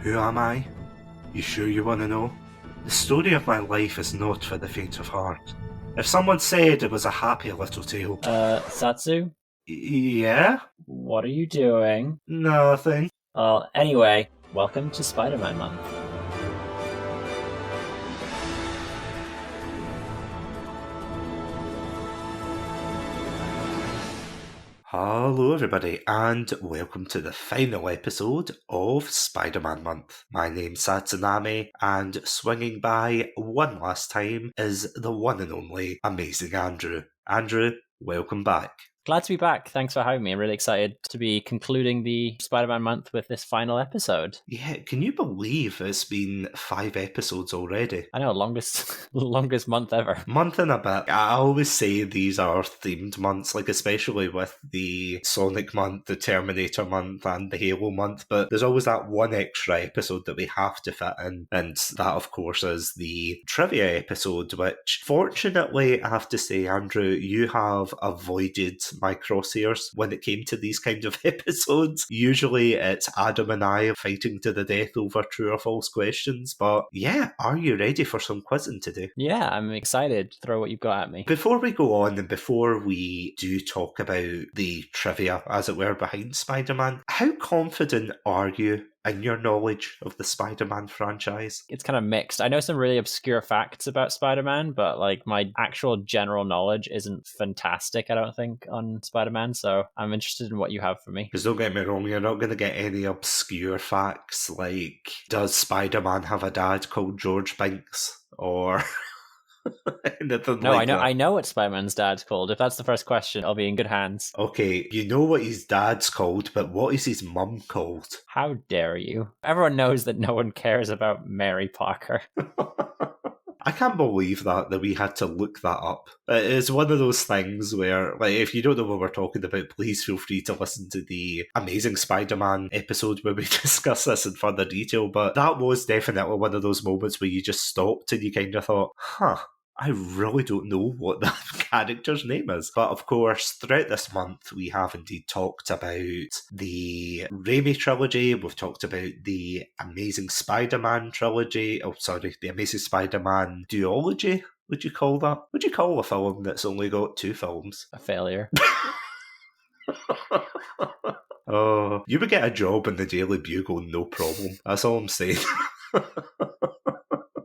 Who am I? You sure you want to know? The story of my life is not for the faint of heart. If someone said it was a happy little tale... Satsu? Yeah? What are you doing? Nothing. Anyway, welcome to Spider-Man Month. Hello everybody, and welcome to the final episode of Spider-Man Month. My name's Satsunami, and swinging by one last time is the one and only amazing Andrew. Andrew, welcome back. Glad to be back. Thanks for having me. I'm really excited to be concluding the Spider-Man month with this final episode. Yeah, can you believe it's been 5 episodes already? I know, longest month ever. Month and a bit. I always say these are themed months, like especially with the Sonic month, the Terminator month, and the Halo month, but there's always that one extra episode that we have to fit in, and that of course is the trivia episode, which fortunately I have to say, Andrew, you have avoided my crosshairs when it came to these kind of episodes. Usually it's Adam and I fighting to the death over true or false questions, but yeah, are you ready for some quizzing today? Yeah, I'm excited to throw what you've got at me. Before we go on and before we do talk about the trivia, as it were, behind Spider-Man, how confident are you in your knowledge of the Spider-Man franchise? It's kind of mixed. I know some really obscure facts about Spider-Man, but like my actual general knowledge isn't fantastic, I don't think, on Spider-Man, so I'm interested in what you have for me. Because don't get me wrong, you're not going to get any obscure facts like, does Spider-Man have a dad called George Binks? Or... No, like I know what Spider-Man's dad's called. If that's the first question, I'll be in good hands. Okay, you know what his dad's called, but what is his mum called? How dare you? Everyone knows that no one cares about Mary Parker. I can't believe that we had to look that up. It's one of those things where, like, if you don't know what we're talking about, please feel free to listen to the Amazing Spider-Man episode where we discuss this in further detail, but that was definitely one of those moments where you just stopped and you kind of thought, I really don't know what that character's name is. But of course, throughout this month, we have indeed talked about the Raimi trilogy. We've talked about the Amazing Spider-Man trilogy. The Amazing Spider-Man duology. Would you call that? Would you call a film that's only got 2 films? A failure. Oh, you would get a job in the Daily Bugle, no problem. That's all I'm saying.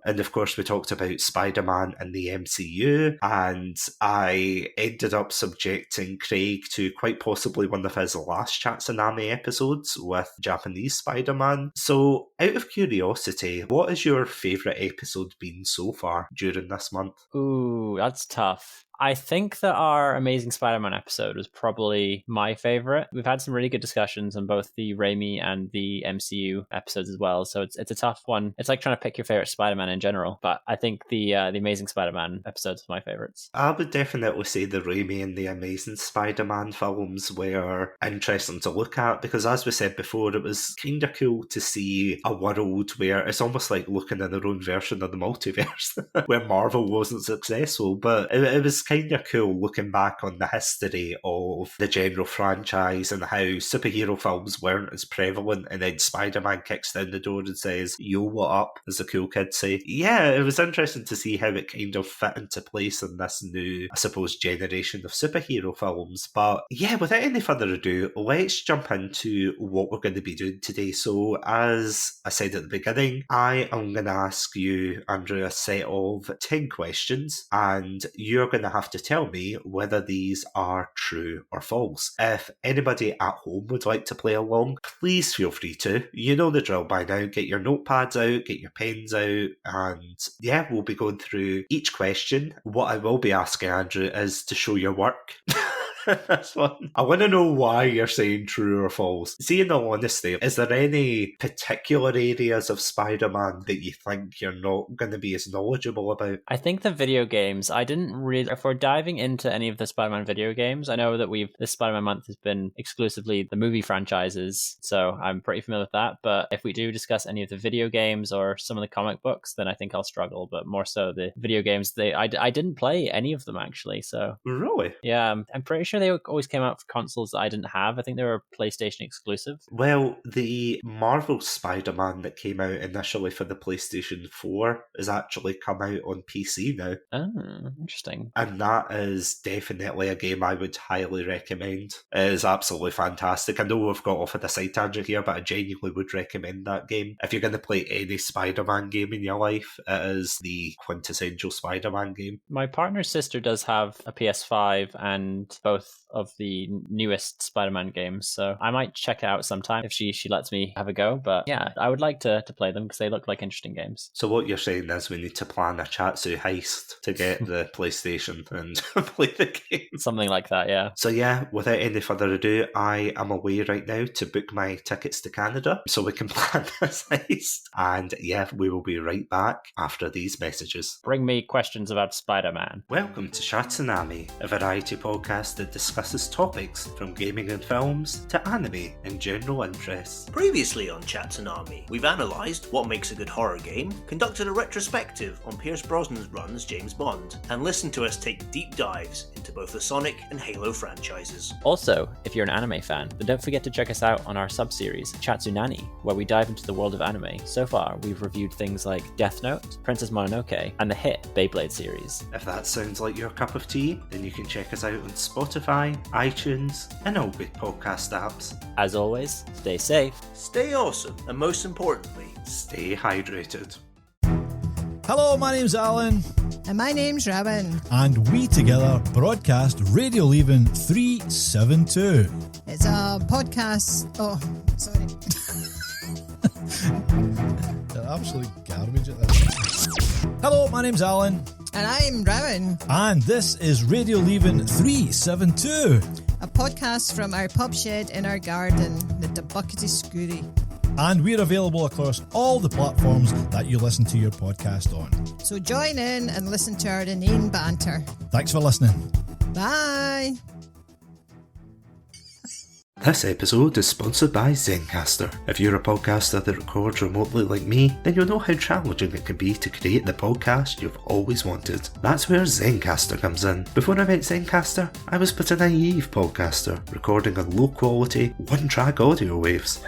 And of course, we talked about Spider-Man and the MCU, and I ended up subjecting Craig to quite possibly one of his last Satsunami episodes with Japanese Spider-Man. So, out of curiosity, what has your favourite episode been so far during this month? Ooh, that's tough. I think that our Amazing Spider-Man episode was probably my favourite. We've had some really good discussions on both the Raimi and the MCU episodes as well, so it's a tough one. It's like trying to pick your favourite Spider-Man in general, but I think the Amazing Spider-Man episodes were my favourites. I would definitely say the Raimi and the Amazing Spider-Man films were interesting to look at, because as we said before, it was kind of cool to see a world where it's almost like looking at their own version of the multiverse, where Marvel wasn't successful, but it was kind of cool looking back on the history of the general franchise and how superhero films weren't as prevalent, and then Spider-Man kicks down the door and says, "Yo, what up?" as the cool kids say. Yeah, it was interesting to see how it kind of fit into place in this new, I suppose, generation of superhero films. But yeah, without any further ado, let's jump into what we're going to be doing today. So as I said at the beginning, I am going to ask you, Andrew, a set of 10 questions, and you're going to have to tell me whether these are true or false. If anybody at home would like to play along, please feel free to. You know the drill by now. Get your notepads out, get your pens out, and yeah, we'll be going through each question. What I will be asking, Andrew, is to show your work. This one. I want to know why you're saying true or false. See, in all honesty, is there any particular areas of Spider-Man that you think you're not going to be as knowledgeable about? I think the video games, I didn't really... If we're diving into any of the Spider-Man video games, I know that this Spider-Man month has been exclusively the movie franchises, so I'm pretty familiar with that, but if we do discuss any of the video games or some of the comic books, then I think I'll struggle, but more so the video games, I didn't play any of them, actually, so... Really? Yeah, I'm pretty sure sure they always came out for consoles that I didn't have. I think they were PlayStation exclusive. Well, the Marvel Spider-Man that came out initially for the PlayStation 4 has actually come out on PC now. Oh, interesting. And that is definitely a game I would highly recommend. It is absolutely fantastic. I know we've got off at a side tangent here, but I genuinely would recommend that game. If you're going to play any Spider-Man game in your life, it is the quintessential Spider-Man game. My partner's sister does have a PS5 and both of the newest Spider-Man games, so I might check it out sometime if she lets me have a go. But yeah, I would like to play them because they look like interesting games. So what you're saying is we need to plan a Chatsu heist to get the PlayStation and play the game. Something like that, yeah. So yeah, without any further ado, I am away right now to book my tickets to Canada so we can plan this heist. And yeah, we will be right back after these messages. Bring me questions about Spider-Man. Welcome to Satsunami, a variety podcast that discusses topics from gaming and films to anime and general interests. Previously on Satsunami, we've analysed what makes a good horror game, conducted a retrospective on Pierce Brosnan's run as James Bond, and listened to us take deep dives into both the Sonic and Halo franchises. Also, if you're an anime fan, then don't forget to check us out on our sub-series, Satsunami, where we dive into the world of anime. So far, we've reviewed things like Death Note, Princess Mononoke, and the hit Beyblade series. If that sounds like your cup of tea, then you can check us out on Spotify, iTunes, and all good podcast apps. As always, stay safe. Stay awesome, and most importantly, stay hydrated. Hello, my name's Alan. And my name's Robin. And we together broadcast Radio Leaving 372. It's a podcast. Oh, sorry. They're absolute garbage at this. Hello, my name's Alan. And I'm Robin. And this is Radio Leaving 372. A podcast from our pub shed in our garden, the Buckety Scooty. And we're available across all the platforms that you listen to your podcast on. So join in and listen to our inane banter. Thanks for listening. Bye. This episode is sponsored by Zencastr. If you're a podcaster that records remotely like me, then you'll know how challenging it can be to create the podcast you've always wanted. That's where Zencastr comes in. Before I met Zencastr, I was but a naive podcaster, recording on low quality, one-track audio waves.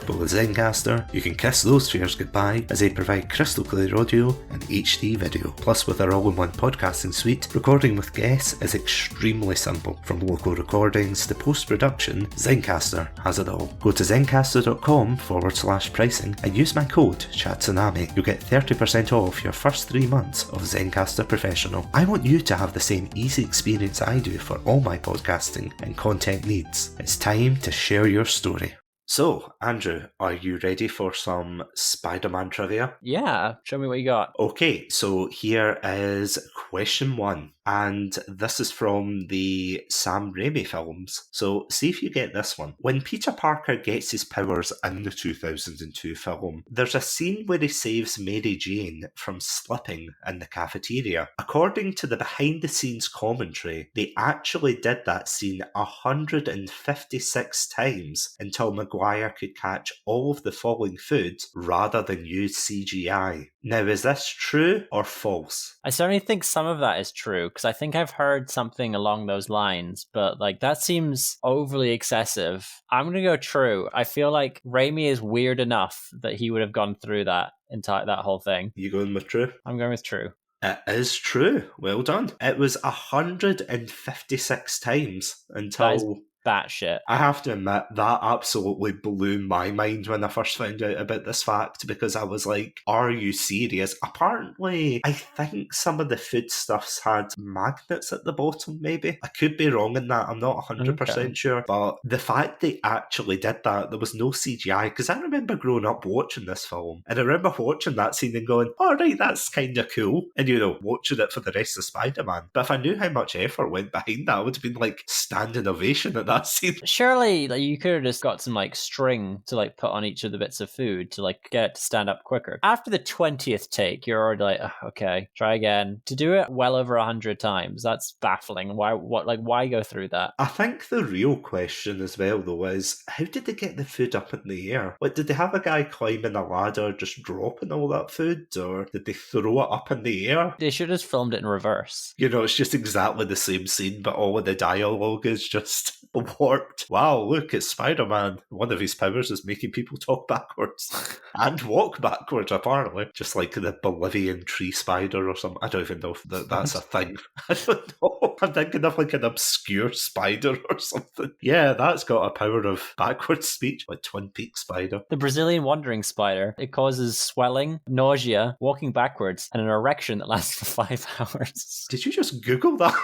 But with Zencastr, you can kiss those fears goodbye as they provide crystal clear audio and HD video. Plus, with our all-in-one podcasting suite, recording with guests is extremely simple. From local recordings to post-production, Zencastr has it all. Go to zencastr.com/pricing and use my code CHATSUNAMI. You'll get 30% off your first 3 months of Zencastr Professional. I want you to have the same easy experience I do for all my podcasting and content needs. It's time to share your story. So, Andrew, are you ready for some Spider-Man trivia? Yeah, show me what you got. Okay, so here is question 1. And this is from the Sam Raimi films. So see if you get this one. When Peter Parker gets his powers in the 2002 film, there's a scene where he saves Mary Jane from slipping in the cafeteria. According to the behind-the-scenes commentary, they actually did that scene 156 times until Maguire could catch all of the falling food rather than use CGI. Now, is this true or false? I certainly think some of that is true, because I think I've heard something along those lines, but that seems overly excessive. I'm going to go true. I feel like Raimi is weird enough that he would have gone through that whole thing. You going with true? I'm going with true. It is true. Well done. It was 156 times until... Batshit. I have to admit, that absolutely blew my mind when I first found out about this fact, because I was like, are you serious? Apparently, I think some of the foodstuffs had magnets at the bottom, maybe. I could be wrong in that, I'm not 100% sure, but the fact they actually did that, there was no CGI, because I remember growing up watching this film, and I remember watching that scene and going, alright, that's kind of cool, and watching it for the rest of Spider-Man. But if I knew how much effort went behind that, I would have been like standing ovation at that that scene. Surely, like, you could have just got some like string to like put on each of the bits of food to like get it to stand up quicker. After the 20th take, you're already like, "Ugh, okay, try again." To do it well over 100 times, that's baffling. Why go through that? I think the real question as well, though, is how did they get the food up in the air? Like, did they have a guy climbing a ladder just dropping all that food, or did they throw it up in the air? They should have just filmed it in reverse. You know, it's just exactly the same scene, but all of the dialogue is just warped. Wow, look, it's Spider-Man. One of his powers is making people talk backwards and walk backwards, apparently. Just like the Bolivian tree spider or something. I don't even know if that's a thing. I don't know. I'm thinking of like an obscure spider or something. Yeah, that's got a power of backwards speech, like Twin Peaks spider. The Brazilian wandering spider, it causes swelling, nausea, walking backwards, and an erection that lasts for 5 hours. Did you just Google that?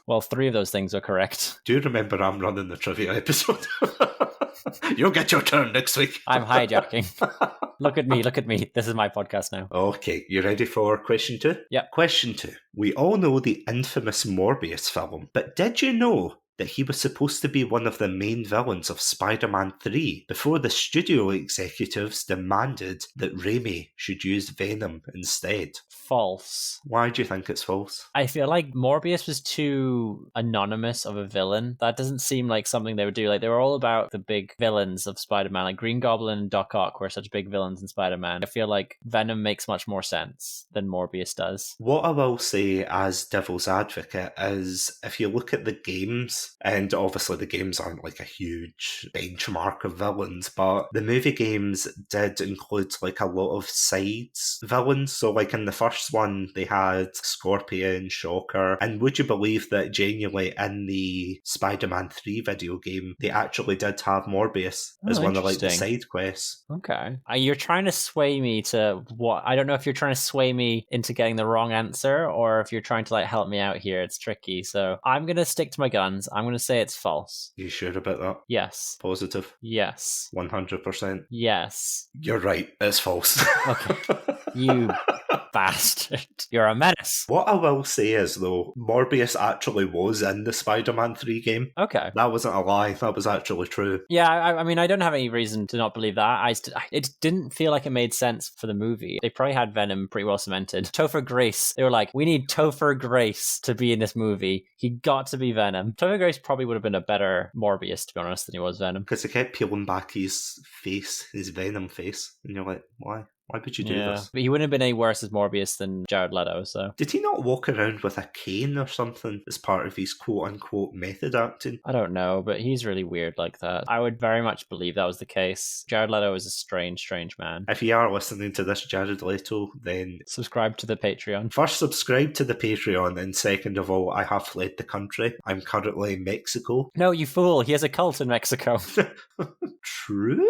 Well, 3 of those things are correct. Do you remember I'm running the trivia episode? You'll get your turn next week. I'm hijacking. Look at me. This is my podcast now. Okay, you ready for question 2? Yep. Question 2. We all know the infamous Morbius film, but did you know that he was supposed to be one of the main villains of Spider-Man 3 before the studio executives demanded that Raimi should use Venom instead? False. Why do you think it's false? I feel like Morbius was too anonymous of a villain. That doesn't seem like something they would do. Like, they were all about the big villains of Spider-Man. Like Green Goblin and Doc Ock were such big villains in Spider-Man. I feel like Venom makes much more sense than Morbius does. What I will say as devil's advocate is if you look at the games, and obviously the games aren't like a huge benchmark of villains, but the movie games did include like a lot of sides villains. So like in the first one, they had Scorpion, Shocker, and would you believe that genuinely in the Spider-Man 3 video game, they actually did have Morbius as one of like the side quests. Okay. You're trying to sway me to what? I don't know if you're trying to sway me into getting the wrong answer or if you're trying to like help me out here. It's tricky. So I'm going to stick to my guns. I'm going to say it's false. You sure about that? Yes. Positive? Yes. 100%? Yes. You're right. It's false. Okay. You bastard. You're a menace. What I will say is, though, Morbius actually was in the Spider-Man 3 game. Okay. That wasn't a lie. That was actually true. Yeah, I mean, I don't have any reason to not believe that. It didn't feel like it made sense for the movie. They probably had Venom pretty well cemented. Topher Grace, they were like, we need Topher Grace to be in this movie. He got to be Venom. Topher Grace probably would have been a better Morbius, to be honest, than he was Venom. Because they kept peeling back his face, his Venom face. And you're like, why? Why would you do this? But he wouldn't have been any worse as Morbius than Jared Leto, so... Did he not walk around with a cane or something as part of his quote-unquote method acting? I don't know, but he's really weird like that. I would very much believe that was the case. Jared Leto is a strange, strange man. If you are listening to this, Jared Leto, then... subscribe to the Patreon. First, subscribe to the Patreon, and second of all, I have fled the country. I'm currently in Mexico. No, you fool. He has a cult in Mexico. True?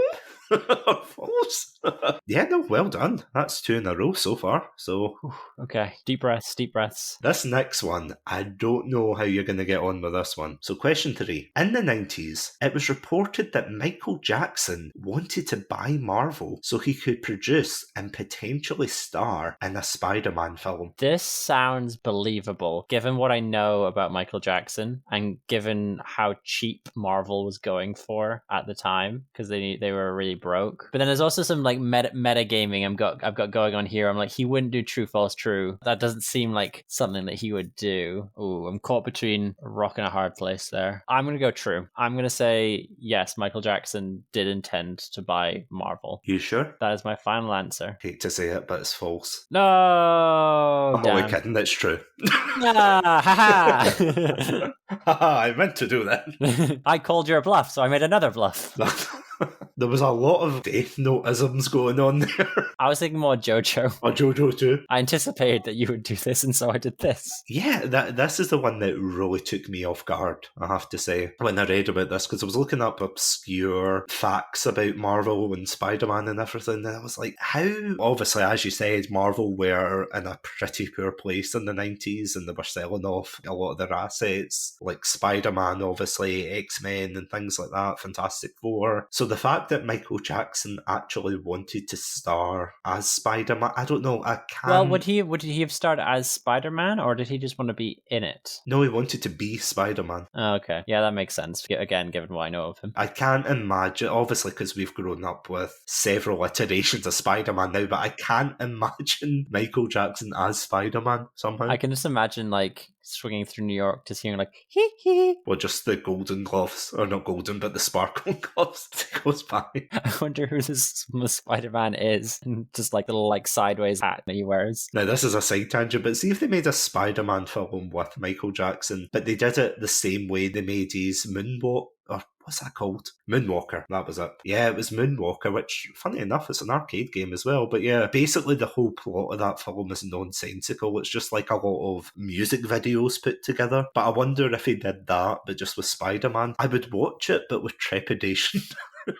False? Yeah, no, well done. That's 2 in a row so far, so... Okay, deep breaths, deep breaths. This next one, I don't know how you're going to get on with this one. So question 3. In the 90s, it was reported that Michael Jackson wanted to buy Marvel so he could produce and potentially star in a Spider-Man film. This sounds believable, given what I know about Michael Jackson and given how cheap Marvel was going for at the time, because they were really broke. But then there's also some like meta gaming I've got going on here. I'm like, he wouldn't do true, false, true. That doesn't seem like something that he would do. Ooh, I'm caught between a rock and a hard place there. I'm going to go true. I'm going to say, yes, Michael Jackson did intend to buy Marvel. You sure? That is my final answer. Hate to say it, but it's false. No! I'm only kidding, it's true. Ah, haha! I meant to do that. I called your bluff, so I made another bluff. There was a lot of Death Note-isms going on there. I was thinking more JoJo. Or JoJo too. I anticipated that you would do this, and so I did this. Yeah, this is the one that really took me off guard, I have to say, when I read about this, because I was looking up obscure facts about Marvel and Spider-Man and everything, and I was like, how? Obviously, as you said, Marvel were in a pretty poor place in the 90s, and they were selling off a lot of their assets, like Spider-Man, obviously, X-Men and things like that, Fantastic Four. So the fact that Michael Jackson actually wanted to star as Spider-Man, I don't know, I can't... Well, would he have started as Spider-Man, or did he just want to be in it? No, he wanted to be Spider-Man. Oh, okay. Yeah, that makes sense, again, given what I know of him. I can't imagine, obviously because we've grown up with several iterations of Spider-Man now, but I can't imagine Michael Jackson as Spider-Man somehow. I can just imagine, like, swinging through New York, just hearing, like, hee hee. Well, just the golden gloves, or not golden, but the sparkling gloves that goes by. I wonder who this Spider-Man is, and just, like, the little, like, sideways hat that he wears. Now, this is a side tangent, but see if they made a Spider-Man film with Michael Jackson, but they did it the same way they made his Moonwalk, or what's that called? Moonwalker, that was it. Yeah, it was Moonwalker, which, funny enough, it's an arcade game as well. But yeah, basically the whole plot of that film is nonsensical. It's just like a lot of music videos put together. But I wonder if he did that, but just with Spider-Man. I would watch it, but with trepidation.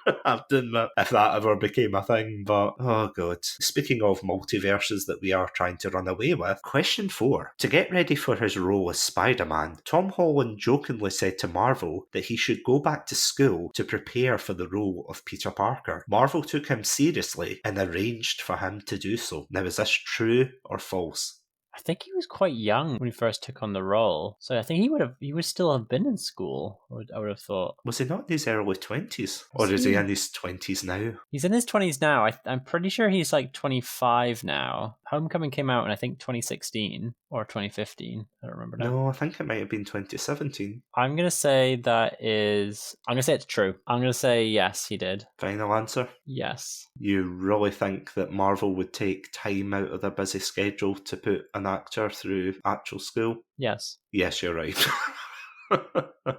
I have to admit, if that ever became a thing, but oh god. Speaking of multiverses that we are trying to run away with, question 4. To get ready for his role as Spider-Man, Tom Holland jokingly said to Marvel that he should go back to school to prepare for the role of Peter Parker. Marvel took him seriously and arranged for him to do so. Now, is this true or false? I think he was quite young when he first took on the role, so I think he would still have been in school. I would have thought. Was he not in his early 20s, or is he in his 20s now? He's in his 20s now. I'm pretty sure he's like 25 now. Homecoming came out in I think 2016 or 2015. I don't remember now. No, I think it might have been 2017. I'm gonna say it's true. I'm gonna say yes, he did. Final answer? Yes. You really think that Marvel would take time out of their busy schedule to put an actor through actual school? Yes. Yes, you're right.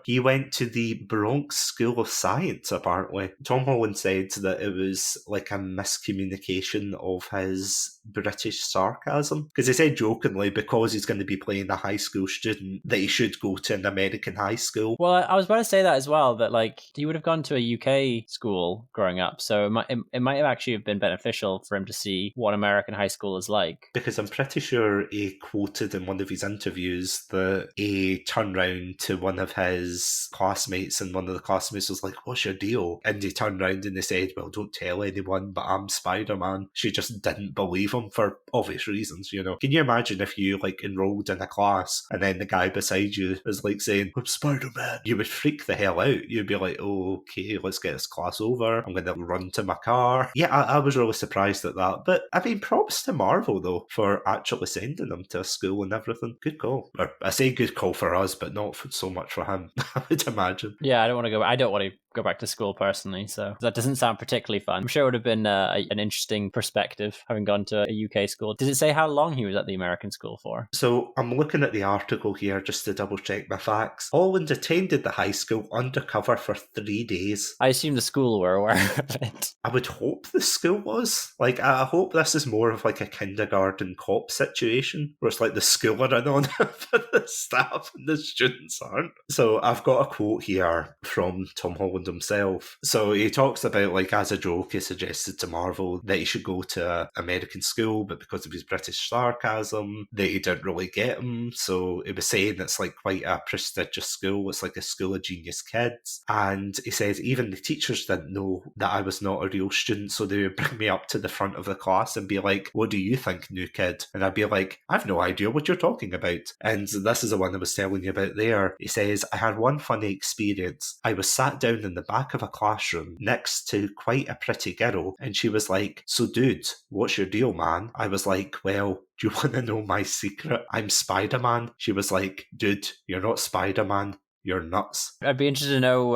He went to the Bronx School of Science, apparently. Tom Holland said that it was like a miscommunication of his British sarcasm. Because he said jokingly, because he's going to be playing a high school student, that he should go to an American high school. Well, I was about to say that as well, that like he would have gone to a UK school growing up, so it might have actually been beneficial for him to see what American high school is like. Because I'm pretty sure he quoted in one of his interviews that he turned round to one of his classmates, and one of the classmates was like, "What's your deal?" And he turned round and they said, "Well, don't tell anyone, but I'm Spider-Man." She just didn't believe him for obvious reasons, you know. Can you imagine if you like enrolled in a class and then the guy beside you is like saying, "I'm Spider-Man"? You would freak the hell out. You'd be like, "Oh, okay, let's get this class over. I'm going to run to my car." Yeah, I was really surprised at that. But I mean, props to Marvel though for actually sending him to a school and everything. Good call. Or I say good call for us, but not so much for him. I would imagine. Yeah, I don't want to go back to school personally, so that doesn't sound particularly fun. I'm sure it would have been an interesting perspective having gone to a UK school. Does it say how long he was at the American school for? So I'm looking at the article here just to double check my facts. Holland attended the high school undercover for 3 days. I assume the school were aware of it. I would hope the school was. Like, I hope this is more of like a kindergarten cop situation where it's like the school are in on it, but the staff and the students aren't. So I've got a quote here from Tom Holland himself. So he talks about, like, as a joke, he suggested to Marvel that he should go to American school, but because of his British sarcasm, they didn't really get him. So he was saying it's like quite a prestigious school. It's like a school of genius kids. And he says even the teachers didn't know that I was not a real student, so they would bring me up to the front of the class and be like, "What do you think, new kid?" And I'd be like, "I've no idea what you're talking about." And this is the one I was telling you about there. He says, "I had one funny experience. I was sat down in the back of a classroom next to quite a pretty girl, and she was like, 'So dude, what's your deal, man?' I was like, 'Well, do you want to know my secret? I'm Spider-Man.' She was like, 'Dude, you're not Spider-Man. You're nuts.'" I'd be interested to know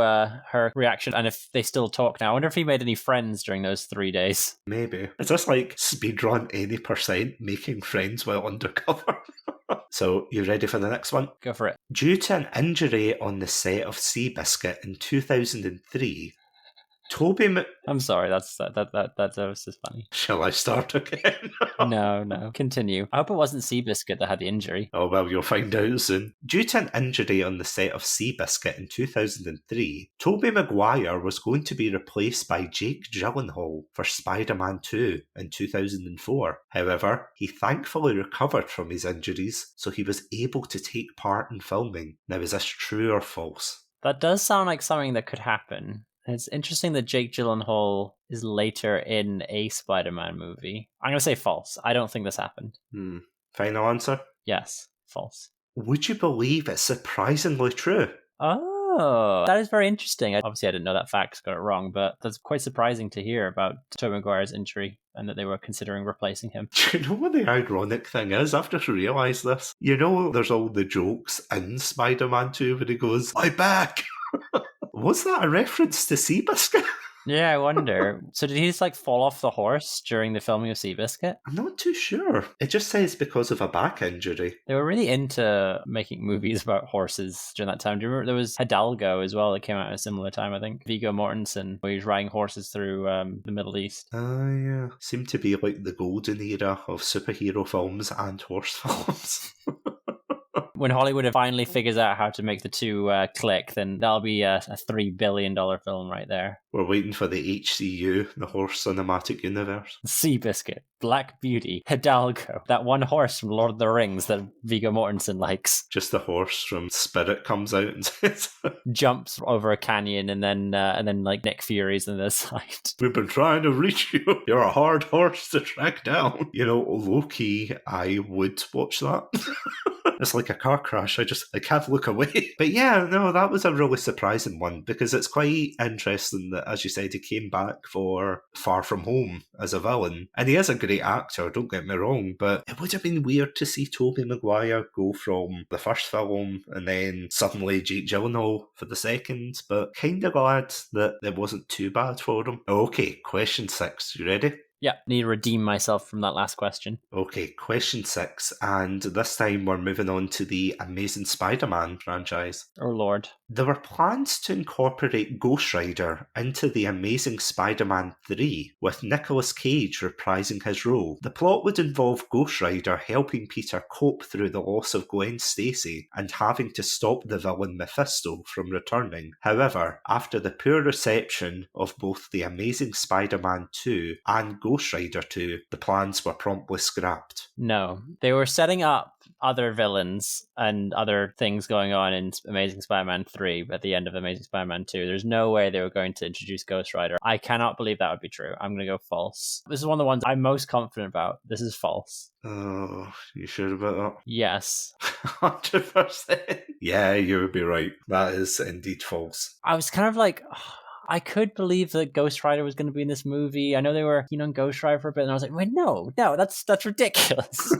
her reaction and if they still talk now. I wonder if he made any friends during those 3 days. Maybe. Is this like speedrun any percent making friends while undercover? So, you ready for the next one? Go for it. Due to an injury on the set of Seabiscuit in 2003, Toby I'm sorry, that's just funny. Shall I start again? No. Continue. I hope it wasn't Seabiscuit that had the injury. Oh, well, you'll find out soon. Due to an injury on the set of Seabiscuit in 2003, Tobey Maguire was going to be replaced by Jake Gyllenhaal for Spider-Man 2 in 2004. However, he thankfully recovered from his injuries, so he was able to take part in filming. Now, is this true or false? That does sound like something that could happen. It's interesting that Jake Gyllenhaal is later in a Spider-Man movie. I'm going to say false. I don't think this happened. Final answer? Yes, false. Would you believe it's surprisingly true? Oh, that is very interesting. Obviously, I didn't know that fact, got it wrong, but that's quite surprising to hear about Tobey Maguire's injury and that they were considering replacing him. Do you know what the ironic thing is? I've just realised this. You know, there's all the jokes in Spider-Man 2 when he goes, "I'm back!" Was that a reference to Seabiscuit? Yeah, I wonder. So did he just fall off the horse during the filming of Seabiscuit? I'm not too sure. It just says because of a back injury. They were really into making movies about horses during that time. Do you remember there was Hidalgo as well that came out at a similar time, I think? Viggo Mortensen, where he was riding horses through the Middle East. Yeah. Seemed to be like the golden era of superhero films and horse films. When Hollywood finally figures out how to make the two click, then that'll be a $3 billion film right there. We're waiting for the HCU, the Horse Cinematic Universe. Seabiscuit, Black Beauty, Hidalgo, that one horse from Lord of the Rings that Viggo Mortensen likes. Just the horse from Spirit comes out and says, jumps over a canyon and then Nick Fury's on the side. "We've been trying to reach you. You're a hard horse to track down." You know, low-key, I would watch that. It's like a car crash. I can't look away. But yeah, no, that was a really surprising one because it's quite interesting that, as you said, he came back for Far From Home as a villain. And he is a great actor, don't get me wrong, but it would have been weird to see Tobey Maguire go from the first film and then suddenly Jake Gyllenhaal for the second, but kind of glad that it wasn't too bad for him. Okay, question 6. You ready? Yeah, need to redeem myself from that last question. Okay, question 6, and this time we're moving on to the Amazing Spider-Man franchise. Oh Lord. There were plans to incorporate Ghost Rider into the Amazing Spider-Man 3, with Nicolas Cage reprising his role. The plot would involve Ghost Rider helping Peter cope through the loss of Gwen Stacy and having to stop the villain Mephisto from returning. However, after the poor reception of both the Amazing Spider-Man 2 and Ghost Rider 2, the plans were promptly scrapped. No, they were setting up other villains and other things going on in Amazing Spider-Man 3 at the end of Amazing Spider-Man 2. There's no way they were going to introduce Ghost Rider. I cannot believe that would be true. I'm going to go false. This is one of the ones I'm most confident about. This is false. Oh, you sure about that? Yes. 100%. Yeah, you would be right. That is indeed false. I was kind of like... I could believe that Ghost Rider was going to be in this movie. I know they were keen on Ghost Rider for a bit, and I was like, wait, no, that's ridiculous.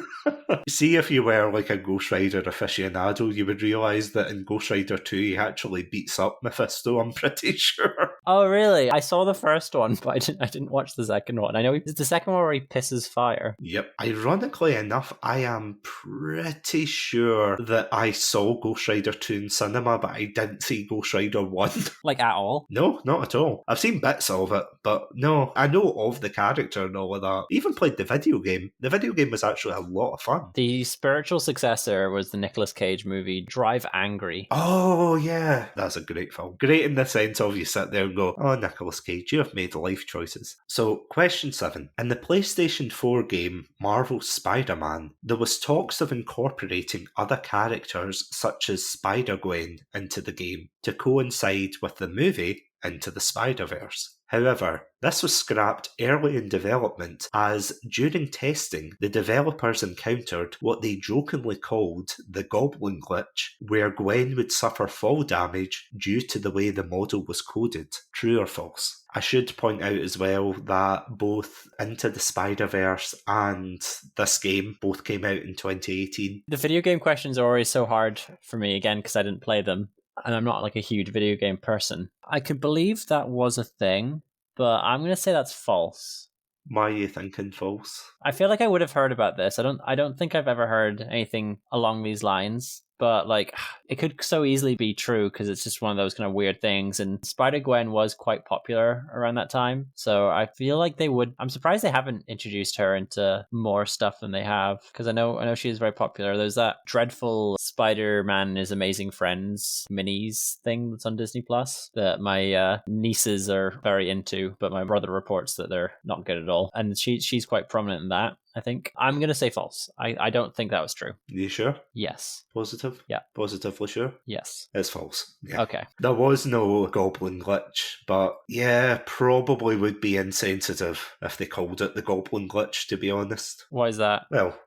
See, if you were like a Ghost Rider aficionado, you would realise that in Ghost Rider 2 he actually beats up Mephisto, I'm pretty sure. Oh, really? I saw the first one, but I didn't watch the second one. I know it's the second one where he pisses fire. Yep. Ironically enough, I am pretty sure that I saw Ghost Rider 2 in cinema, but I didn't see Ghost Rider 1. Like, at all? No, not at all. I've seen bits of it, but no, I know of the character and all of that. Even played the video game. The video game was actually a lot of fun. The spiritual successor was the Nicolas Cage movie Drive Angry. Oh, yeah. That's a great film. Great in the sense of you sit there and go, "Oh, Nicolas Cage, you have made life choices." So, question 7. In the PlayStation 4 game Marvel's Spider-Man, there was talks of incorporating other characters such as Spider-Gwen into the game to coincide with the movie Into the Spider-Verse. However, this was scrapped early in development as, during testing, the developers encountered what they jokingly called the Goblin Glitch, where Gwen would suffer fall damage due to the way the model was coded. True or false? I should point out as well that both Into the Spider-Verse and this game both came out in 2018. The video game questions are always so hard for me, again, because I didn't play them. And I'm not like a huge video game person. I could believe that was a thing, but I'm going to say that's false. Why are you thinking false? I feel like I would have heard about this. I don't think I've ever heard anything along these lines. But like, it could so easily be true because it's just one of those kind of weird things. And Spider-Gwen was quite popular around that time. So I feel like they would. I'm surprised they haven't introduced her into more stuff than they have, because I know she is very popular. There's that dreadful Spider-Man and His Amazing Friends minis thing that's on Disney Plus that my nieces are very into, but my brother reports that they're not good at all. And she's quite prominent in that. I think. I'm going to say false. I don't think that was true. You sure? Yes. Positive? Yeah. Positively sure? Yes. It's false. Yeah. Okay. There was no goblin glitch, but yeah, probably would be insensitive if they called it the goblin glitch, to be honest. Why is that? Well,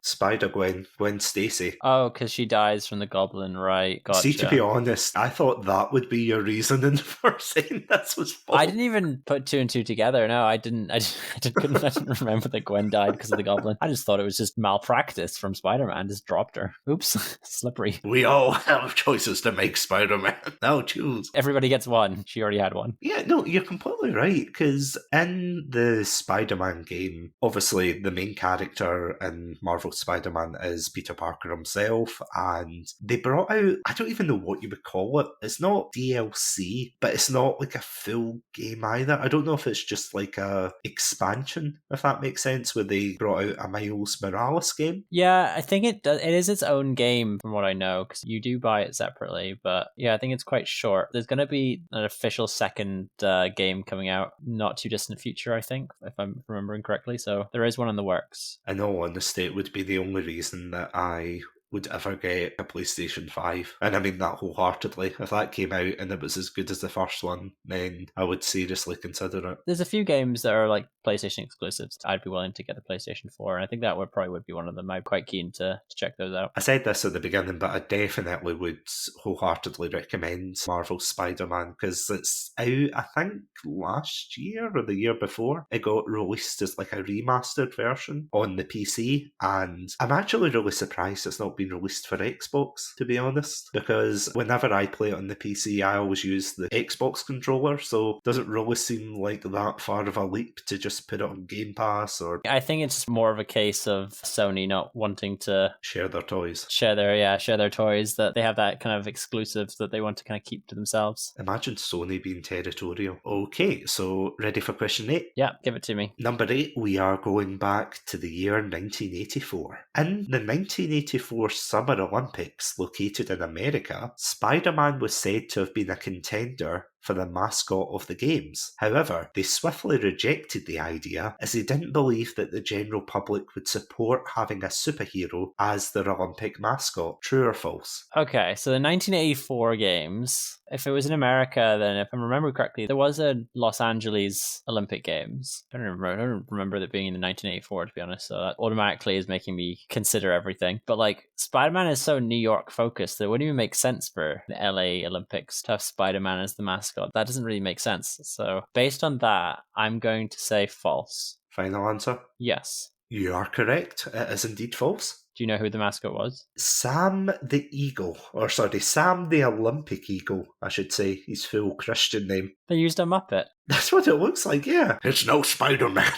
Gwen Stacy. Oh, because she dies from the goblin, right? Gotcha. See, to be honest, I thought that would be your reasoning for saying this was false. I didn't even put two and two together. No, I didn't. I didn't remember that Gwen died because of the goblin. I just thought it was just malpractice from Spider-Man. Just dropped her. Oops, slippery. We all have choices to make, Spider-Man. Now choose. Everybody gets one. She already had one. Yeah, no, you're completely right, because in the Spider-Man game, obviously the main character in Marvel Spider-Man is Peter Parker himself, and they brought out, I don't even know what you would call it, it's not DLC, but it's not like a full game either. I don't know if it's just like a expansion, if that makes sense, where they brought out a Miles Morales game. Yeah, I think it is its own game from what I know, because you do buy it separately, but yeah, I think it's quite short. There's going to be an official second game coming out not too distant future, I think, if I'm remembering correctly, so there is one in the works. In all honesty, it would be the only reason that I would ever get a PlayStation 5. And I mean that wholeheartedly. If that came out and it was as good as the first one, then I would seriously consider it. There's a few games that are like PlayStation exclusives. I'd be willing to get the PlayStation 4, and I think that probably would be one of them. I'm quite keen to check those out. I said this at the beginning, but I definitely would wholeheartedly recommend Marvel Spider-Man, because it's out, I think, last year or the year before. It got released as like a remastered version on the PC, and I'm actually really surprised it's not been released for Xbox, to be honest, because whenever I play it on the PC, I always use the Xbox controller, so it doesn't really seem like that far of a leap to just put it on Game Pass. Or I think it's more of a case of Sony not wanting to share their toys. Share their toys, that they have that kind of exclusives that they want to kind of keep to themselves. Imagine Sony being territorial. Okay, so ready for question 8? Yeah, give it to me. Number 8, we are going back to the year 1984. In the 1984 Summer Olympics, located in America, Spider-Man was said to have been a contender for the mascot of the games. However, they swiftly rejected the idea as they didn't believe that the general public would support having a superhero as their Olympic mascot. True or false? Okay, so the 1984 games, if it was in America, then if I remember correctly, there was a Los Angeles Olympic Games. I don't remember it being in the 1984, to be honest, so that automatically is making me consider everything. But like, Spider-Man is so New York focused that it wouldn't even make sense for the LA Olympics to have Spider-Man as the mascot. That doesn't really make sense. So based on that, I'm going to say false. Final answer? Yes. You are correct. It is indeed false. Do you know who the mascot was? Sam the Olympic Eagle, I should say. His full Christian name. They used a Muppet. That's what it looks like, yeah. It's no Spider-Man.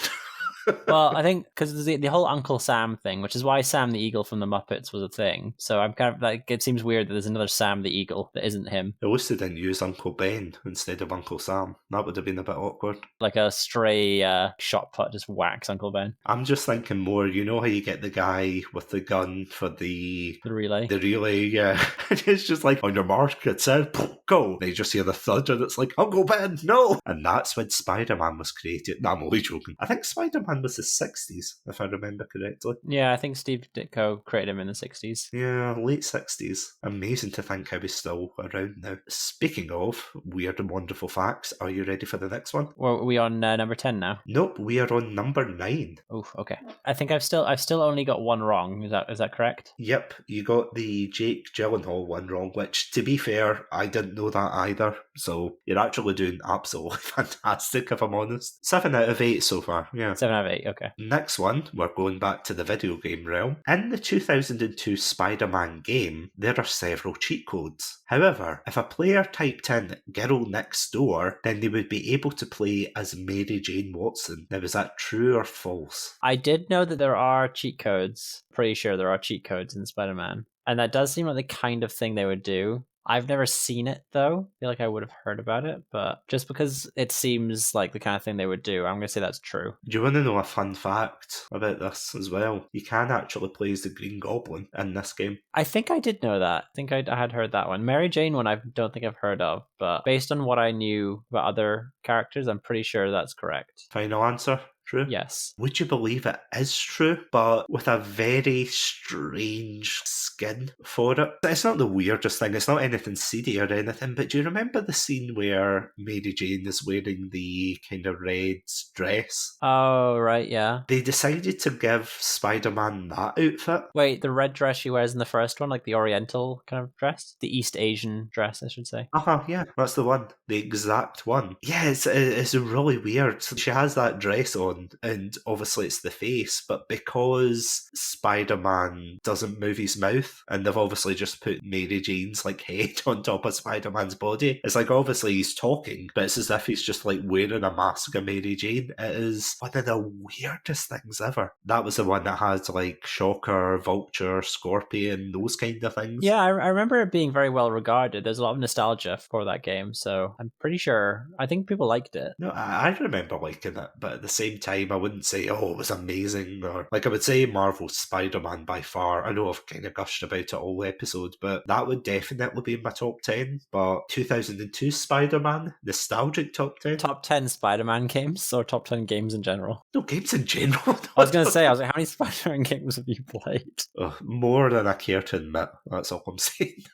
Well, I think because the whole Uncle Sam thing, which is why Sam the Eagle from the Muppets was a thing. So I'm kind of like, it seems weird that there's another Sam the Eagle that isn't him. At least they didn't use Uncle Ben instead of Uncle Sam. That would have been a bit awkward. Like a stray shot put just whacks Uncle Ben. I'm just thinking more, you know how you get the guy with the gun for the relay? The relay, yeah. It's just like, on your mark, it said, go. And you just hear the thud and it's like, Uncle Ben, no! And that's when Spider-Man was created. No, I'm only joking. I think Spider-Man was the 60s, if I remember correctly. Yeah, I think Steve Ditko created him in the 60s. Yeah, late 60s. Amazing to think how he's still around now. Speaking of weird and wonderful facts, are you ready for the next one? Well, are we on number 10 now? Nope, we are on number 9. Oh, okay. I think I've still only got one wrong. Is that correct? Yep, you got the Jake Gyllenhaal one wrong, which, to be fair, I didn't know that either. So you're actually doing absolutely fantastic, if I'm honest. 7 out of 8 so far, yeah. 7 out of 8, okay. Next one, we're going back to the video game realm. In the 2002 Spider-Man game, there are several cheat codes. However, if a player typed in "girl next door," then they would be able to play as Mary Jane Watson. Now, is that true or false? I did know that there are cheat codes. Pretty sure there are cheat codes in Spider-Man. And that does seem like the kind of thing they would do. I've never seen it, though. I feel like I would have heard about it, but just because it seems like the kind of thing they would do, I'm going to say that's true. Do you want to know a fun fact about this as well? You can actually play as the Green Goblin in this game. I think I did know that. I think I had heard that one. Mary Jane one I don't think I've heard of, but based on what I knew about other characters, I'm pretty sure that's correct. Final answer? true? Yes. Would you believe it is true, but with a very strange skin for it? It's not the weirdest thing, it's not anything seedy or anything, but do you remember the scene where Mary Jane is wearing the kind of red dress? Oh, right, yeah. They decided to give Spider-Man that outfit. Wait, the red dress she wears in the first one, like the oriental kind of dress? The East Asian dress, I should say. Yeah, that's the one. The exact one. Yeah, it's really weird. She has that dress on, and obviously it's the face, but because Spider-Man doesn't move his mouth, and they've obviously just put Mary Jane's like head on top of Spider-Man's body, it's like obviously he's talking, but it's as if he's just like wearing a mask of Mary Jane. It is one of the weirdest things ever. That was the one that had like Shocker, Vulture, Scorpion, those kind of things. Yeah, I remember it being very well regarded. There's a lot of nostalgia for that game, so I'm pretty sure. I think people liked it. No, I remember liking it, but at the same time, I wouldn't say, oh, it was amazing, or like I would say Marvel's Spider-Man by far. I know I've kind of gushed about it all episode, but that would definitely be in my top 10. But 2002 Spider-Man, nostalgic top 10? Top 10 Spider-Man games, or top 10 games in general? No, games in general. I was going to say, how many Spider-Man games have you played? More than I care to admit, that's all I'm saying.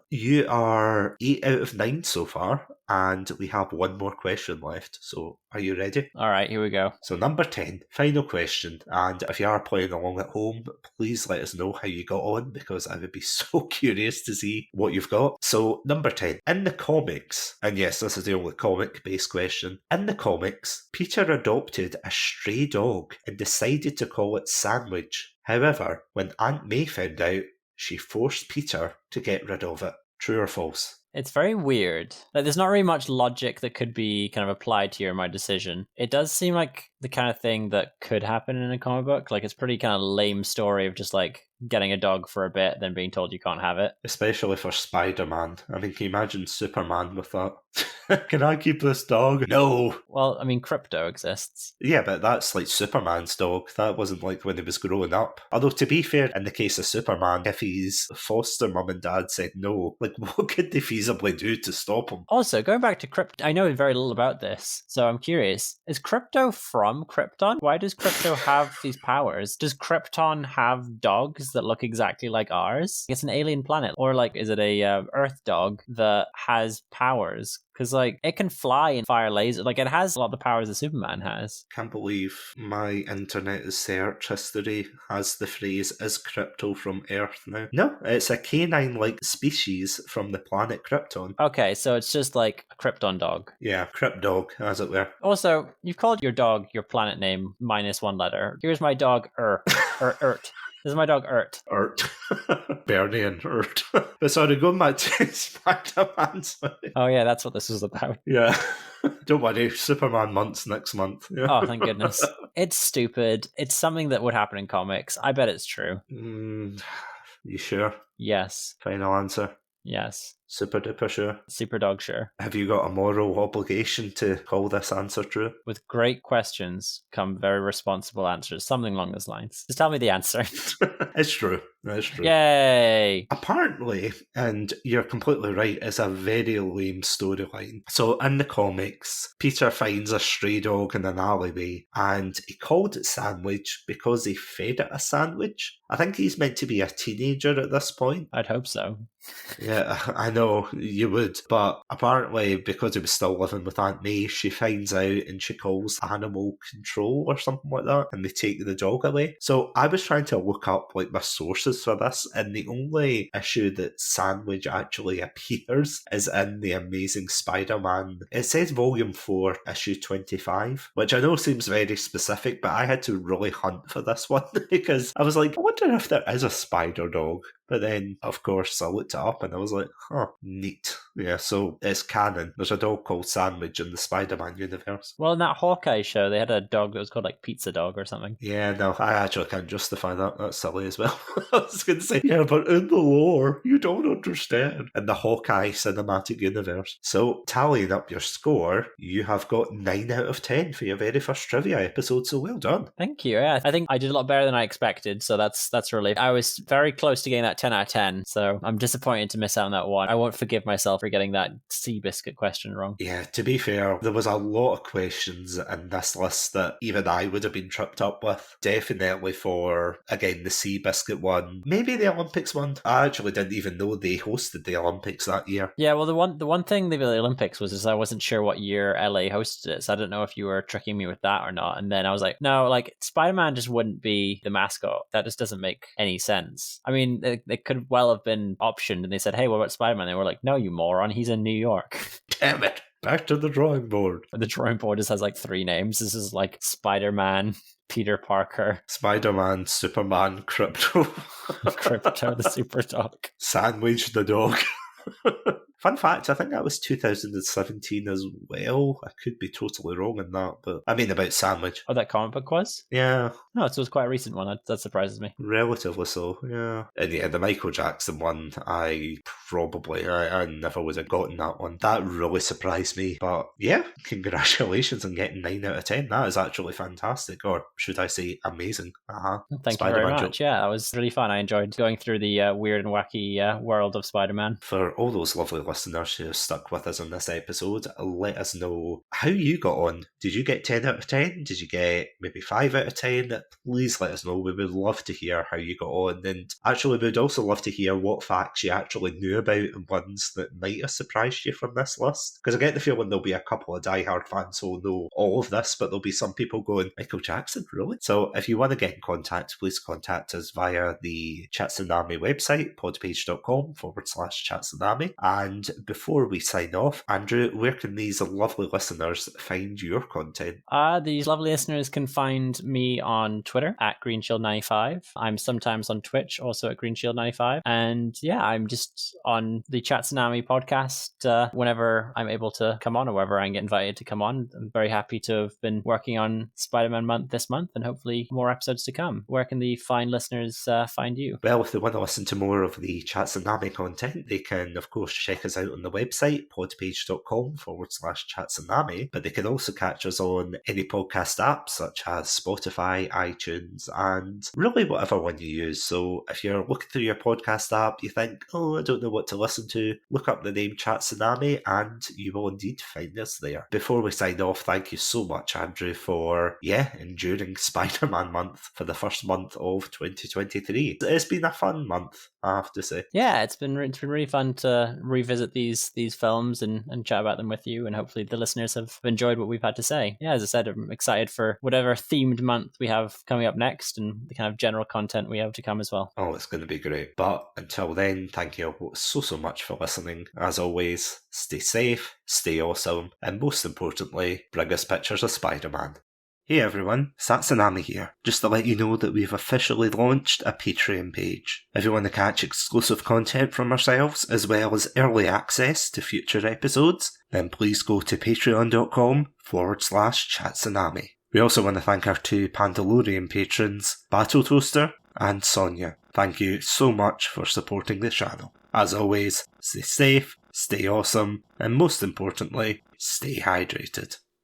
You are 8 out of 9 so far, and we have one more question left. So, are you ready? All right, here we go. So, number 10, final question. And if you are playing along at home, please let us know how you got on, because I would be so curious to see what you've got. So, number 10, in the comics, and yes, this is the only comic-based question. In the comics, Peter adopted a stray dog and decided to call it Sandwich. However, when Aunt May found out, she forced Peter to get rid of it. True or false? It's very weird. Like, there's not really much logic that could be kind of applied here in my decision. It does seem like the kind of thing that could happen in a comic book. Like, it's pretty kind of lame story of just like getting a dog for a bit, then being told you can't have it. Especially for Spider-Man. I mean, can you imagine Superman with that? Can I keep this dog? No. Well, I mean, Crypto exists. Yeah, but that's like Superman's dog. That wasn't like when he was growing up. Although, to be fair, in the case of Superman, if his foster mum and dad said no, like, what could they feasibly do to stop him? Also, going back to Crypto, I know very little about this, so I'm curious. Is Crypto from Krypton? Why does Crypto have these powers? Does Krypton have dogs that look exactly like ours? It's an alien planet. Or, like, is it a Earth dog that has powers? Because, like, it can fly and fire lasers. Like, it has a lot of the powers that Superman has. Can't believe my internet search history has the phrase, is Crypto from Earth now? No, it's a canine-like species from the planet Krypton. Okay, so it's just like a Krypton dog. Yeah, Kryp dog, as it were. Also, you've called your dog your planet name minus one letter. Here's my dog, Ert. This is my dog, Ert. Ert. Bernie and Ert. But sorry, going back to Spider-Man. Sorry. Oh yeah, that's what this was about. Yeah. Don't worry, Superman months next month. Yeah. Oh, thank goodness. It's stupid. It's something that would happen in comics. I bet it's true. You sure? Yes. Final answer? Yes. Super duper sure? Super dog sure. Have you got a moral obligation to call this answer true? With great questions come very responsible answers. Something along those lines. Just tell me the answer. It's true. That's true. Yay! Apparently, and you're completely right, it's a very lame storyline. So in the comics, Peter finds a stray dog in an alleyway and he called it Sandwich because he fed it a sandwich. I think he's meant to be a teenager at this point. I'd hope so. Yeah, I know, you would. But apparently, because he was still living with Aunt May, she finds out and she calls animal control or something like that, and they take the dog away. So I was trying to look up like my sources for this, and the only issue that Sandwich actually appears is in the Amazing Spider-Man. It says Volume 4, Issue 25, which I know seems very specific, but I had to really hunt for this one because I was like, I wonder if there is a spider dog. But then, of course, I looked it up and I was like, huh, neat. Yeah, so it's canon. There's a dog called Sandwich in the Spider-Man universe. Well, in that Hawkeye show, they had a dog that was called like Pizza Dog or something. Yeah, no, I actually can't justify that. That's silly as well. I was going to say, yeah, but in the lore, you don't understand. In the Hawkeye cinematic universe. So, tallying up your score, you have got 9 out of 10 for your very first trivia episode, so well done. Thank you. Yeah, I think I did a lot better than I expected, so that's a relief. I was very close to getting that that 10 out of 10, so I'm disappointed to miss out on that one. I won't forgive myself for getting that Seabiscuit question wrong. Yeah, to be fair, there was a lot of questions in this list that even I would have been tripped up with. Definitely for, again, the Seabiscuit one. Maybe the Olympics one. I actually didn't even know they hosted the Olympics that year. Yeah, well, the one thing with the Olympics was I wasn't sure what year LA hosted it, so I didn't know if you were tricking me with that or not. And then I was like, no, like, Spider-Man just wouldn't be the mascot. That just doesn't make any sense. I mean, they could well have been optioned, and they said, hey, what about Spider-Man? They were like, no, you moron, he's in New York. Damn it. Back to the drawing board. The drawing board just has like 3 names. This is like Spider-Man, Peter Parker, Spider-Man, Superman, Crypto. Crypto, the super dog. Sandwich the dog. Fun fact, I think that was 2017 as well. I could be totally wrong in that, but I mean about Sandwich. Oh, that comic book was? Yeah. No, so it was quite a recent one. That surprises me. Relatively so, yeah. And yeah, the Michael Jackson one, I never would have gotten that one. That really surprised me. But yeah, congratulations on getting 9 out of 10. That is actually fantastic, or should I say amazing. Thank you very much. Yeah, that was really fun. I enjoyed going through the weird and wacky world of Spider-Man. For all those lovely listeners who have stuck with us on this episode, let us know how you got on. Did you get 10 out of 10? Did you get maybe 5 out of 10? Please let us know. We would love to hear how you got on, and actually we would also love to hear what facts you actually knew about and ones that might have surprised you from this list, because I get the feeling there'll be a couple of diehard fans who will know all of this, but there'll be some people going, Michael Jackson, really? So if you want to get in contact, please contact us via the Satsunami website, podpage.com/Chatsunami. And before we sign off, Andrew, where can these lovely listeners find your content? These lovely listeners can find me on Twitter at GreenShield95. I'm sometimes on Twitch, also at GreenShield95. And yeah, I'm just on the Chatsunami podcast whenever I'm able to come on or wherever I get invited to come on. I'm very happy to have been working on Spider-Man month this month and hopefully more episodes to come. Where can the fine listeners find you? Well, if they want to listen to more of the Chatsunami content, they can, of course, check us out on the website, podpage.com/Chatsunami, but they can also catch us on any podcast apps such as Spotify, iTunes, and really whatever one you use. So if you're looking through your podcast app, you think, oh, I don't know what to listen to, look up the name Chatsunami and you will indeed find us there. Before we sign off, thank you so much, Andrew, for, enduring Spider-Man month for the first month of 2023. It's been a fun month, I have to say. Yeah, it's been really fun to revisit these films and chat about them with you, and hopefully the listeners have enjoyed what we've had to say. Yeah, as I said, I'm excited for whatever themed month we have coming up next and the kind of general content we have to come as well. Oh, it's going to be great. But until then, thank you so much for listening. As always, stay safe, stay awesome, and most importantly, bring us pictures of Spider-Man. Hey everyone, Satsunami here. Just to let you know that we've officially launched a Patreon page. If you want to catch exclusive content from ourselves, as well as early access to future episodes, then please go to patreon.com/Chatsunami. We also want to thank our 2 Pandalorian patrons, Battle Toaster and Sonia. Thank you so much for supporting the channel. As always, stay safe, stay awesome, and most importantly, stay hydrated.